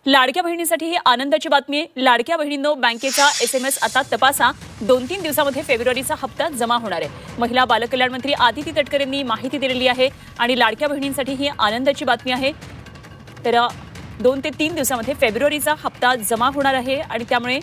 लाडक्या बहिणीसाठी ही आनंदाची बातमी आहे। लाडक्या बहिणींनो, बँकेचा SMS आता तपासा। 2-3 दिवसांमध्ये फेब्रुवारीचा हप्ता जमा होणार आहे। महिला बालकल्याण मंत्री आदिती तटकरे यांनी माहिती दिलेली आहे आणि लाडक्या बहिणींसाठी ही आनंदाची बातमी आहे। तर 2 ते 3 दिवसांमध्ये फेब्रुवारीचा हप्ता जमा होणार आहे आणि त्यामुळे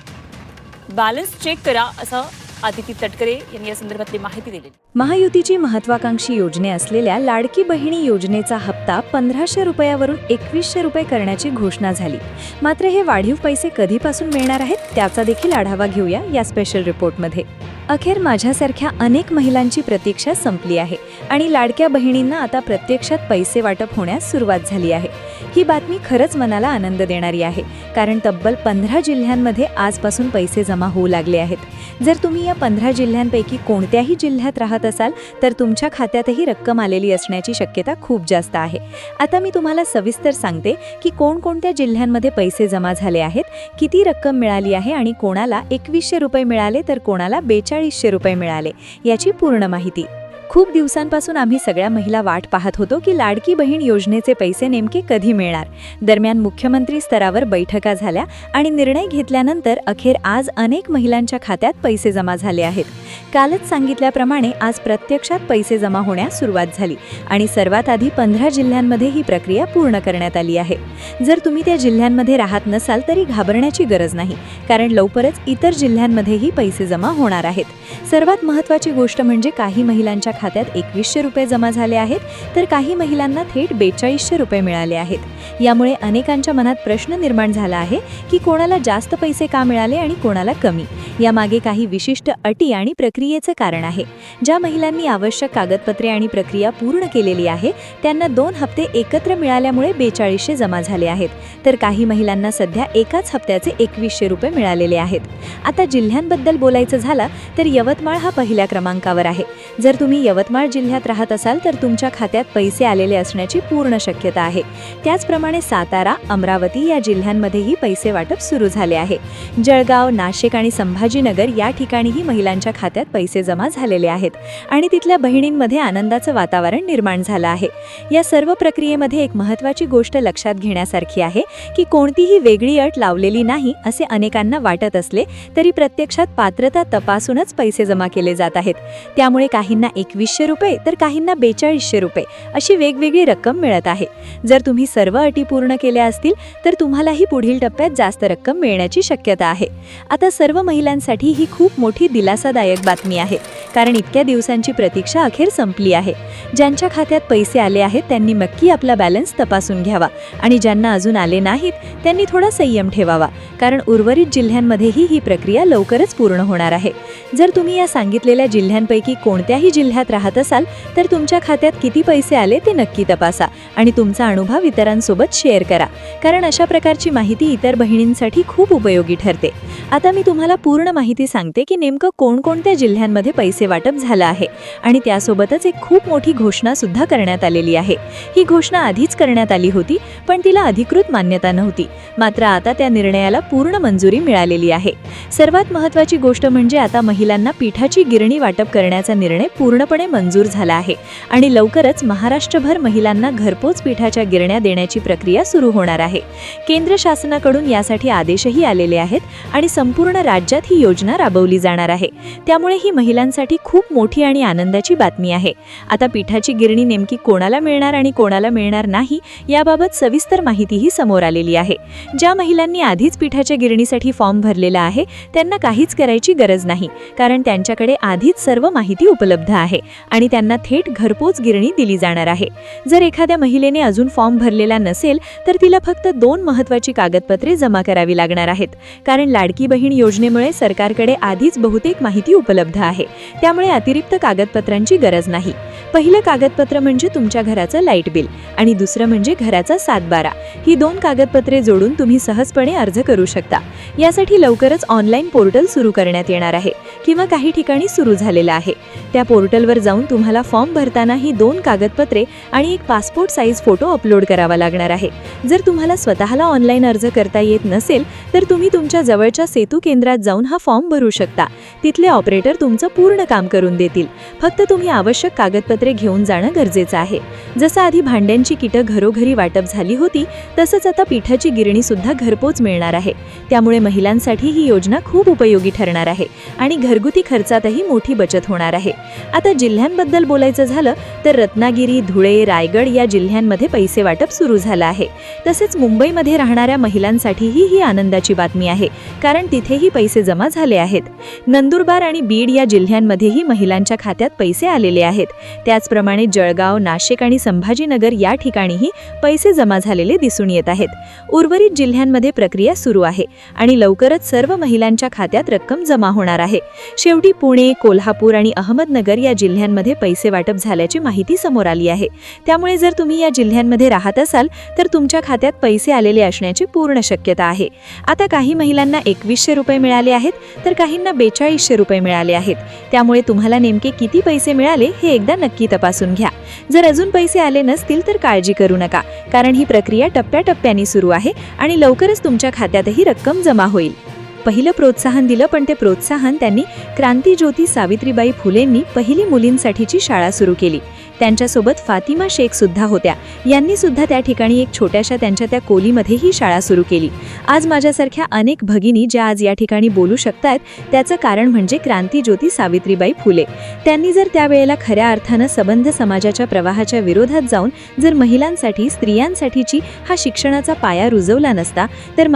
बॅलन्स चेक करा, असं आदिती तटकरे यांनी या संदर्भातली माहिती दिली। महायुतीची महत्वाकांक्षी योजने असलेल्या लाडकी बहिणी योजनेचा हप्ता 1500 रुपयावरून 2100 रुपये करण्याची घोषणा झाली। मात्र हे वाढीव पैसे कधीपासून मिळणार आहेत त्याचा देखील आढावा घेऊया या स्पेशल रिपोर्टमध्ये। अखेर माझ्यासारख्या अनेक महिलांची प्रतीक्षा संपली आहे आणि लाडक्या बहिणींना आता प्रत्यक्षात पैसे वाटप होण्यास सुरुवात झाली आहे। ही बातमी खरंच मनाला आनंद देणारी आहे, कारण तब्बल 15 जिल्ह्यांमध्ये आजपासून पैसे जमा होऊ लागले आहेत। जर तुम्ही या 15 जिल्ह्यांपैकी कोणत्याही जिल्ह्यात राहत असाल तर तुमच्या खात्यातही रक्कम आलेली असण्याची शक्यता खूप जास्त आहे। आता मी तुम्हाला सविस्तर सांगते की कोणकोणत्या जिल्ह्यांमध्ये पैसे जमा झाले आहेत, किती रक्कम मिळाली आहे आणि कोणाला 2100 रुपये मिळाले तर कोणाला 4200 रुपये मिळाले याची पूर्ण माहिती। खूप दिवसांपासून आम्ही सगळ्या महिला वाट पाहत होतो की लाडकी बहीण योजनेचे पैसे नेमके कधी मिळणार। दरम्यान मुख्यमंत्री स्तरावर बैठका झाल्या आणि निर्णय घेतल्यानंतर अखेर आज अनेक महिलांच्या खात्यात पैसे जमा झाले आहेत। कालच सांगितल्याप्रमाणे आज प्रत्यक्षात पैसे जमा होण्यास सुरुवात झाली आणि सर्वात आधी 15 जिल्ह्यांमध्ये ही प्रक्रिया पूर्ण करण्यात आली आहे। जर तुम्ही त्या जिल्ह्यांमध्ये राहत नसाल तरी घाबरण्याची गरज नाही, कारण लवकरच इतर जिल्ह्यांमध्येही पैसे जमा होणार आहेत। सर्वात महत्त्वाची गोष्ट म्हणजे काही महिलांच्या खात्यात 2100 रुपये जमा झाले आहेत, तर काही महिलांना थेट 4200 रुपये मिळाले आहेत। यामुळे अनेकांच्या मनात प्रश्न निर्माण झाला आहे की कोणाला जास्त पैसे का मिळाले आणि कोणाला कमी। यामागे काही विशिष्ट अटी आणि प्रक्रियेचे कारण आहे। ज्या महिलांनी आवश्यक कागदपत्रे आणि प्रक्रिया पूर्ण केलेली आहे त्यांना 2 हप्ते एकत्र मिळाल्यामुळे 4200 जमा झाले आहेत, तर काही महिलांना सध्या एकाच हप्त्याचे 2100 रुपये मिळालेले आहेत। आता जिल्ह्यांबद्दल बोलायचं झालं तर यवतमाळ हा पहिल्या क्रमांकावर आहे। जर तुम्ही यवतमाळ जिल्ह्यात राहत असाल तर तुमच्या खात्यात पैसे आलेले असण्याची पूर्ण शक्यता आहे। त्याचप्रमाणे सातारा, अमरावती या जिल्ह्यांमध्येही पैसे वाटप सुरू झाले आहे। जळगाव, नाशिक आणि संभाजीनगर या ठिकाणीही महिलांच्या खात्यात पैसे जमा झालेले आहेत आणि तिथल्या बहिणींमध्ये आनंदाचं वातावरण निर्माण झालं आहे। या सर्व प्रक्रियेमध्ये एक महत्त्वाची गोष्ट लक्षात घेण्यासारखी आहे की कोणतीही वेगळी अट लावलेली नाही असे अनेकांना वाटत असले तरी प्रत्यक्षात पात्रता तपासूनच पैसे जमा केले जात आहेत। त्यामुळे काहींना 2100 रुपये तर काहींना 4200 रुपये अशी वेगवेगळी रक्कम मिळत आहे। जर तुम्ही सर्व अटी पूर्ण केल्या असतील तर तुम्हालाही पुढील टप्प्यात जास्त रक्कम मिळण्याची शक्यता आहे। आता सर्व महिलांसाठी ही खूप मोठी दिलासादायक बातमी आहे, कारण इतक्या दिवसांची प्रतीक्षा अखेर संपली आहे। ज्यांच्या खात्यात पैसे आले आहेत त्यांनी नक्की आपला बॅलन्स तपासून घ्यावा आणि ज्यांना अजून आले नाहीत त्यांनी थोडा संयम ठेवावा, कारण उर्वरित जिल्ह्यांमध्येही ही प्रक्रिया लवकरच पूर्ण होणार आहे। जर तुम्ही या सांगितलेल्या जिल्ह्यांपैकी कोणत्याही जिल्ह्यात राहत असाल तर तुमच्या खात्यात किती पैसे आले ते नक्की तपासा आणि तुमचा अनुभव इतरांसोबत शेअर करा, कारण अशा प्रकारची माहिती इतर बहिणींसाठी खूप उपयोगी ठरते। आता मी तुम्हाला पूर्ण माहिती सांगते की नेमकं कोणकोणत्या जिल्ह्यांमध्ये पैसे वाटप झालं आहे आणि त्यासोबतच एक खूप मोठी घोषणा सुद्धा करण्यात आलेली आहे। ही घोषणा आधीच करण्यात आली होती पण तिला अधिकृत मान्यता नव्हती, मात्र आता त्या निर्णयाला पूर्ण मंजुरी मिळालेली आहे। सर्वात महत्त्वाची गोष्ट म्हणजे आता महिलांना पीठाची गिरणी वाटप करण्याचा निर्णय पूर्णपणे मंजूर झाला आहे आणि लवकरच महाराष्ट्रभर महिलांना घरपोच पीठाच्या गिरण्या देण्याची प्रक्रिया सुरू होणार आहे। केंद्र शासनाकडून यासाठी आदेशही आलेले आहेत आणि संपूर्ण राज्यात ही योजना राबवली जाणार आहे। त्यामुळे ही महिलांसाठी खूप मोठी आणि आनंदाची बातमी आहे। आता पीठाची गिरणी नेमकी कोणाला मिळणार आणि कोणाला मिळणार नाही याबाबत सविस्तर माहितीही समोर आलेली आहे। ज्या महिलांनी आधीच पीठाच्या गिरणीसाठी फॉर्म भरलेला आहे त्यांना काहीच करायची गरज नाही, कारण त्यांच्याकडे आधीच सर्व माहिती उपलब्ध आहे आणि त्यांना थेट घरपोच गिरणी दिली जाणार आहे। जर एखाद्या महिलेने अजून फॉर्म भरलेला नसेल तर तिला फक्त 2 महत्त्वाची कागदपत्रे जमा करावी लागणार आहेत, कारण लाडकी बहीण योजनेमुळे सरकारकडे आधीच बहुतेक माहिती उपलब्ध आहे, त्यामुळे अतिरिक्त कागदपत्रांची गरज नाही। पहिलं कागदपत्र म्हणजे तुमच्या घराचं लाईट बिल आणि दुसरं म्हणजे घराचा 7/12। ही 2 कागदपत्रे जोडून तुम्ही सहजपणे अर्ज करू शकता। यासाठी लवकरच ऑनलाईन पोर्टल सुरू करण्यात येणार आहे किंवा काही ठिकाणी सुरू झालेला आहे। त्या पोर्टलवर पोर्टलवर जाऊन तुम्हाला फॉर्म भरताना ही 2 कागदपत्रे आणि एक पासपोर्ट साईज फोटो अपलोड करावा लागणार आहे. जर तुम्हाला स्वतःला ऑनलाईन अर्ज करता येत नसेल तर तुम्ही तुमच्या जवळच्या सेतू केंद्रात जाऊन हा फॉर्म भरू शकता. तिथले ऑपरेटर तुमचं पूर्ण काम करून देतील. फक्त तुम्ही आवश्यक कागदपत्रे घेऊन जाणं गरजेचं आहे. जसं आधी भांड्यांची किटं घरोघरी वाटप झाली होती तसंच आता पिठाची गिरणी सुद्धा घरपोच मिळणार आहे. त्यामुळे महिलांसाठी ही योजना खूप उपयोगी ठरणार आहे आणि घरगुती खर्चातही मोठी बचत होणार आहे. आता जिल्ह्यांबद्दल बोलायचं झालं तर रत्नागिरी, धुळे, रायगड या जिल्ह्यांमध्ये पैसे वाटप सुरू झालं आहे. तसेच मुंबईमध्ये राहणाऱ्या महिलांसाठीही ही आनंदाची बातमी आहे, कारण तिथेही पैसे जमा झाले आहेत. नंदुरबार आणि बीड या जिल्ह्यांमध्येही महिलांच्या खात्यात पैसे आलेले आहेत. त्याचप्रमाणे जळगाव, नाशिक आणि संभाजीनगर या ठिकाणीही पैसे जमा झालेले दिसून येत आहेत. उर्वरित जिल्ह्यांमध्ये प्रक्रिया सुरू आहे आणि लवकरच सर्व महिलांच्या खात्यात रक्कम जमा होणार आहे. शेवटी पुणे, कोल्हापूर आणि अहमदनगर या जिल्ह्यांमध्ये पैसे वाटप झाल्याची माहिती समोर आली आहे. त्यामुळे जर तुम्ही या जिल्ह्यांमध्ये राहत असाल तर तुमच्या खात्यात पैसे आलेले असण्याची पूर्ण शक्यता आहे. आता काही महिलांना 2100 रुपये मिळाले आहेत तर काहींना 4200 रुपये मिळाले आहेत. त्यामुळे तुम्हाला नेमके किती पैसे मिळाले हे एकदा नक्की तपासून घ्या. जर अजून पैसे आले नसतील तर काळजी करू नका, कारण ही प्रक्रिया टप्प्याटप्प्याने सुरू आहे आणि लवकरच तुमच्या खात्यातही रक्कम जमा होईल. पहिलं प्रोत्साहन दिलं, पण ते प्रोत्साहन त्यांनी क्रांतीज्योती सावित्रीबाई फुलेंनी पहिली मुलींसाठीची शाळा सुरू केली. त्यांच्यासोबत फातिमा शेख सुद्धा होत्या. यांनी सुद्धा त्या ठिकाणी एक छोट्याशा त्यांच्या त्या कोलीमध्ये ही शाळा सुरू केली. आज माझ्यासारख्या अनेक भगिनी ज्या आज या ठिकाणी बोलू शकतात त्याचं कारण म्हणजे क्रांतीज्योती सावित्रीबाई फुले. त्यांनी जर त्यावेळेला खऱ्या अर्थानं सबंध समाजाच्या प्रवाहाच्या विरोधात जाऊन जर महिलांसाठी, स्त्रियांसाठीची हा शिक्षणाचा पाया रुजवला नसता तर